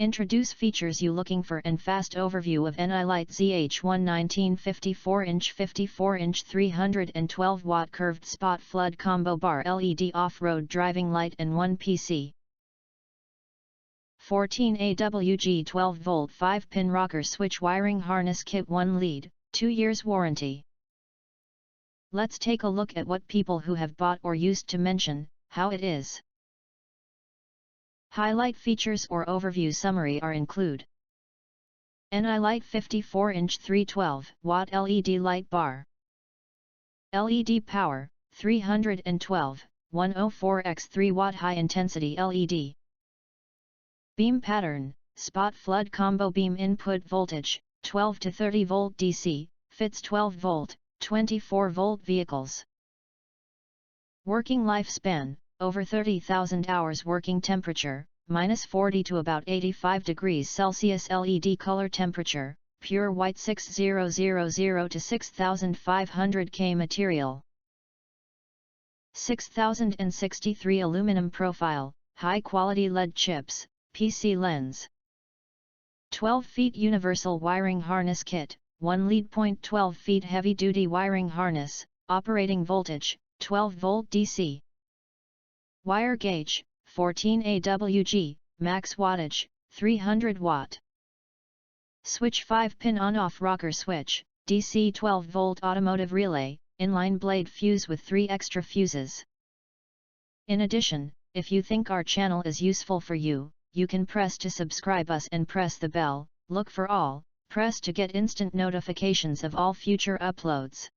Introduce features you looking for and fast overview of Nilight ZH119 54-inch 54-inch 312 watt curved spot flood combo bar LED off-road driving light and 1 PC. 14 AWG 12 volt 5-pin rocker switch wiring harness kit 1 lead, 2 years warranty. Let's take a look at what people who have bought or used to mention, how it is. Highlight features or overview summary are include. Nilight 54-inch 312 watt LED light bar. LED power, 312, 104x 3 watt high intensity LED. Beam pattern, spot flood combo beam input voltage, 12 to 30 volt DC, fits 12 volt, 24 volt vehicles. Working lifespan, over 30,000 hours. Working temperature, -40 to about 85 degrees Celsius. LED color temperature, pure white 6000 to 6500 K material. 6063 aluminum profile, high quality LED chips, PC lens. 12 feet universal wiring harness kit, 1 lead. 12 feet heavy duty wiring harness, operating voltage, 12 volt DC. Wire gauge, 14 AWG, max wattage, 300 watt. Switch 5-pin on-off rocker switch, DC 12 volt automotive relay, inline blade fuse with 3 extra fuses. In addition, if you think our channel is useful for you, you can press to subscribe us and press the bell, look for all, press to get instant notifications of all future uploads.